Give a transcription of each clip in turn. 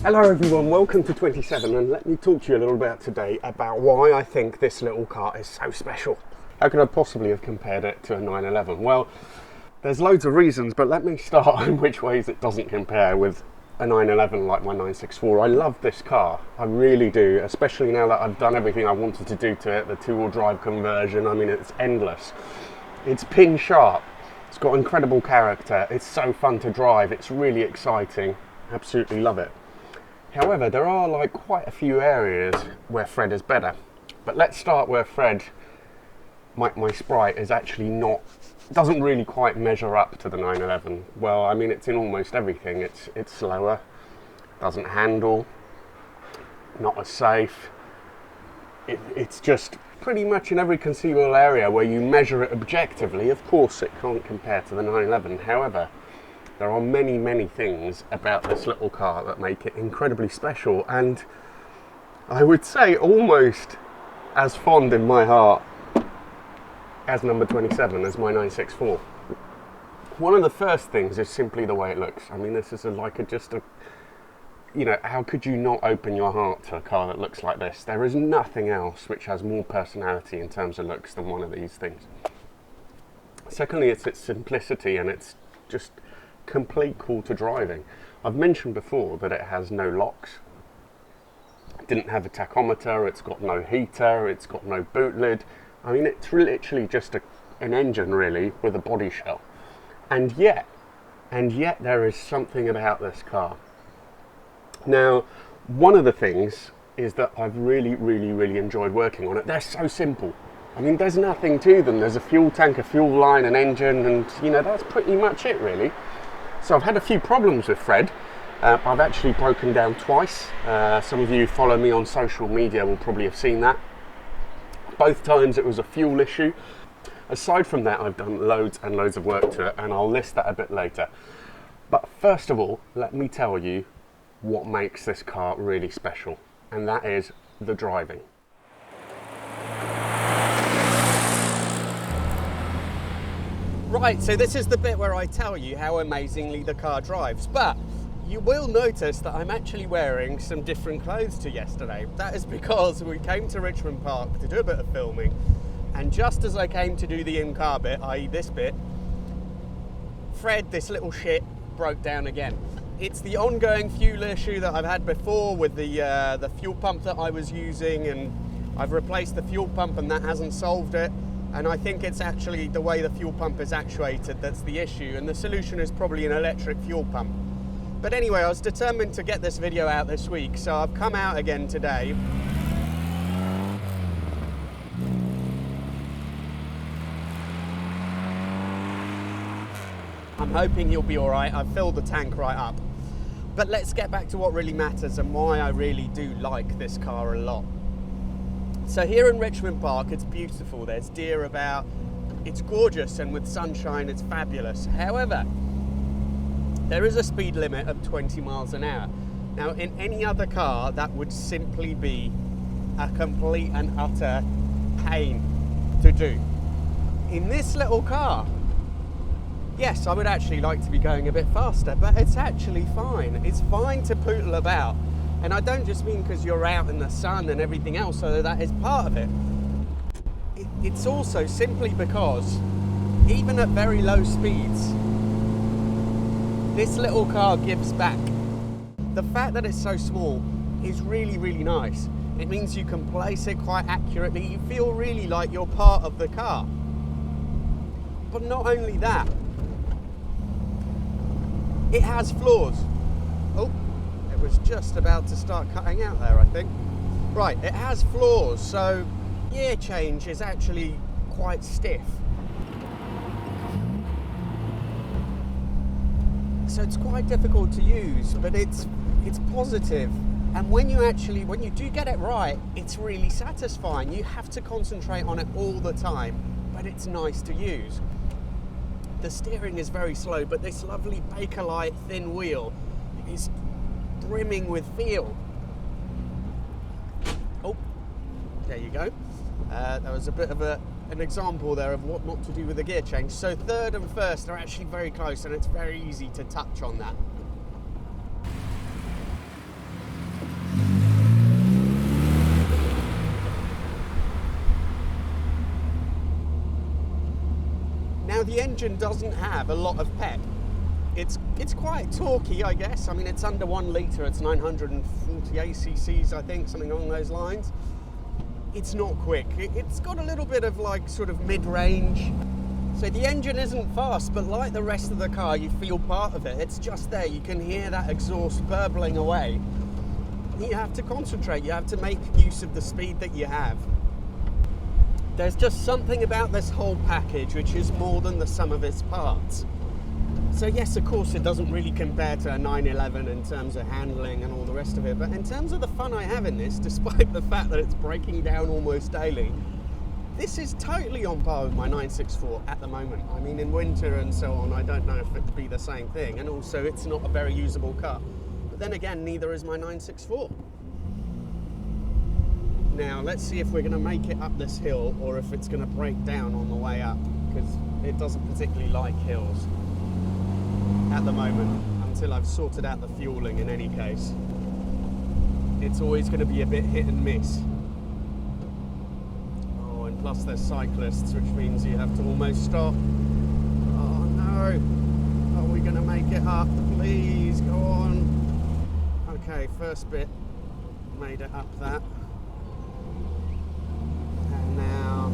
Hello everyone, welcome to 27, and let me talk to you a little bit today about why I think this little car is so special. How could I possibly have compared it to a 911? Well, there's loads of reasons, but let me start in which ways it doesn't compare with a 911 like my 964. I love this car, I really do, especially now that I've done everything I wanted to do to it, the two-wheel drive conversion. I mean, it's endless. It's pin sharp, it's got incredible character, it's so fun to drive, it's really exciting, absolutely love it. However, there are quite a few areas where Fred is better. But let's start where Fred, my Sprite, is actually doesn't really quite measure up to the 911. Well, I mean, it's in almost everything. It's slower, doesn't handle, not as safe. It's just pretty much in every conceivable area where you measure it objectively. Of course, it can't compare to the 911. However, there are many, many things about this little car that make it incredibly special, and I would say almost as fond in my heart as number 27, as my 964. One of the first things is simply the way it looks. I mean, this is how could you not open your heart to a car that looks like this? There is nothing else which has more personality in terms of looks than one of these things. Secondly, it's its simplicity and it's just complete call to driving. I've mentioned before that it has no locks, it didn't have a tachometer, it's got no heater, it's got no boot lid. I mean, it's literally just an engine really with a body shell. And yet there is something about this car. Now, one of the things is that I've really enjoyed working on it. They're so simple. I mean, there's nothing to them. There's a fuel tank, a fuel line, an engine, and that's pretty much it really. So I've had a few problems with Fred. I've actually broken down twice. Some of you who follow me on social media will probably have seen that. Both times it was a fuel issue. Aside from that, I've done loads and loads of work to it, and I'll list that a bit later. But first of all, let me tell you what makes this car really special, and that is the driving. Right, so this is the bit where I tell you how amazingly the car drives, but you will notice that I'm actually wearing some different clothes to yesterday. That is because we came to Richmond Park to do a bit of filming, and just as I came to do the in-car bit, i.e. this bit, Fred, this little shit, broke down again. It's the ongoing fuel issue that I've had before with the fuel pump that I was using, and I've replaced the fuel pump and that hasn't solved it. And I think it's actually the way the fuel pump is actuated that's the issue, and the solution is probably an electric fuel pump. But anyway, I was determined to get this video out this week, so I've come out again today. I'm hoping he'll be alright. I've filled the tank right up. But let's get back to what really matters and why I really do like this car a lot. So here in Richmond Park, it's beautiful. There's deer about, it's gorgeous, and with sunshine, it's fabulous. However, there is a speed limit of 20 miles an hour. Now, in any other car, that would simply be a complete and utter pain to do. In this little car, yes, I would actually like to be going a bit faster, but it's actually fine. It's fine to poodle about. And I don't just mean because you're out in the sun and everything else, although that is part of it. It's also simply because, even at very low speeds, this little car gives back. The fact that it's so small is really nice. It means you can place it quite accurately. You feel really like you're part of the car. But not only that, it has floors. Oh. Was just about to start cutting out there, I think. Right, it has floors, so gear change is actually quite stiff. So it's quite difficult to use, but it's positive. And when you do get it right, it's really satisfying. You have to concentrate on it all the time, but it's nice to use. The steering is very slow, but this lovely Bakelite thin wheel is brimming with feel. Oh, there you go. That was a bit of an example there of what not to do with the gear change. So third and first are actually very close, and it's very easy to touch on that. Now the engine doesn't have a lot of pep. It's quite torquey, I guess. I mean, it's under 1 litre, it's 948 cc's, I think, something along those lines. It's not quick. It's got a little bit of like sort of mid-range. So the engine isn't fast, but like the rest of the car, you feel part of it. It's just there. You can hear that exhaust burbling away. You have to concentrate. You have to make use of the speed that you have. There's just something about this whole package which is more than the sum of its parts. So yes, of course, it doesn't really compare to a 911 in terms of handling and all the rest of it, but in terms of the fun I have in this, despite the fact that it's breaking down almost daily, this is totally on par with my 964 at the moment. I mean, in winter and so on, I don't know if it'd be the same thing, and also it's not a very usable car. But then again, neither is my 964. Now, let's see if we're going to make it up this hill or if it's going to break down on the way up, because it doesn't particularly like hills at the moment, until I've sorted out the fueling in any case. It's always going to be a bit hit and miss. Oh, and plus there's cyclists, which means you have to almost stop. Oh no! Are we going to make it up? Please, go on. Okay, first bit, made it up that. And now...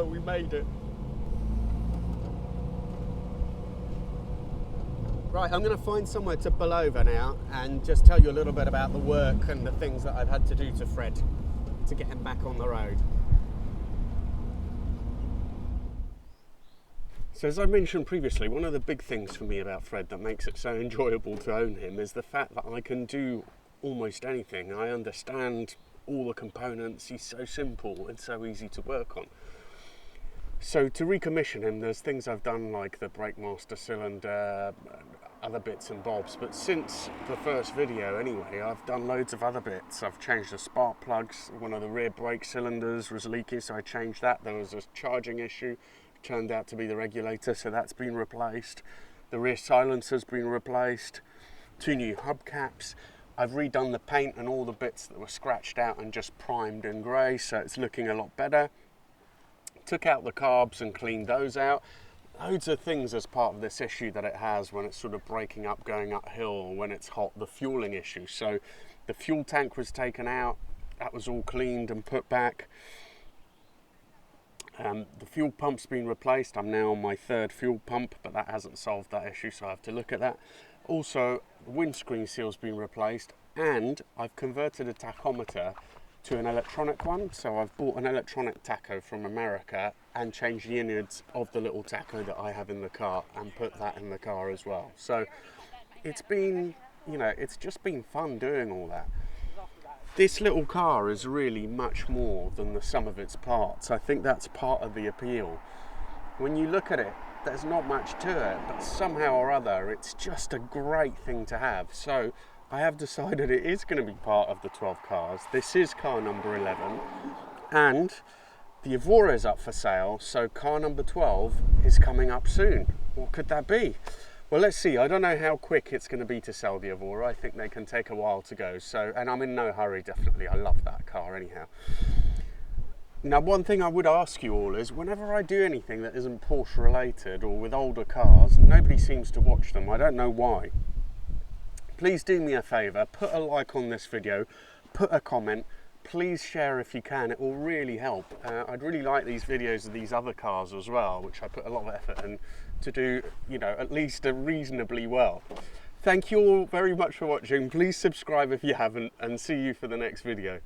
we made it. Right, I'm going to find somewhere to pull over now and just tell you a little bit about the work and the things that I've had to do to Fred to get him back on the road. So as I mentioned previously, one of the big things for me about Fred that makes it so enjoyable to own him is the fact that I can do almost anything. I understand all the components. He's so simple and so easy to work on. So to recommission him, there's things I've done like the brake master cylinder, other bits and bobs, but since the first video anyway, I've done loads of other bits. I've changed the spark plugs, one of the rear brake cylinders was leaking, so I changed that. There was a charging issue, turned out to be the regulator, so that's been replaced. The rear silencer's been replaced, 2 new hubcaps. I've redone the paint and all the bits that were scratched out and just primed in grey, so it's looking a lot better. Took out the carbs and cleaned those out. Loads of things as part of this issue that it has when it's sort of breaking up, going uphill, when it's hot, the fueling issue. So the fuel tank was taken out, that was all cleaned and put back. The fuel pump's been replaced. I'm now on my 3rd fuel pump, but that hasn't solved that issue, so I have to look at that. Also, the windscreen seal's been replaced, and I've converted a tachometer to an electronic one. So I've bought an electronic tacho from America and changed the innards of the little tacho that I have in the car and put that in the car as well. So it's been, you know, it's just been fun doing all that. This little car is really much more than the sum of its parts. I think that's part of the appeal. When you look at it, there's not much to it, but somehow or other it's just a great thing to have. So I have decided it is going to be part of the 12 cars. This is car number 11, and the Evora is up for sale, so car number 12 is coming up soon. What could that be? Well, let's see. I don't know how quick it's going to be to sell the Evora. I think they can take a while to go, so, and I'm in no hurry, definitely. I love that car anyhow. Now, one thing I would ask you all is, whenever I do anything that isn't Porsche related or with older cars, nobody seems to watch them. I don't know why. Please do me a favour, put a like on this video, put a comment, please share if you can, it will really help. I'd really like these videos of these other cars as well, which I put a lot of effort in to do, you know, at least reasonably well. Thank you all very much for watching, please subscribe if you haven't, and see you for the next video.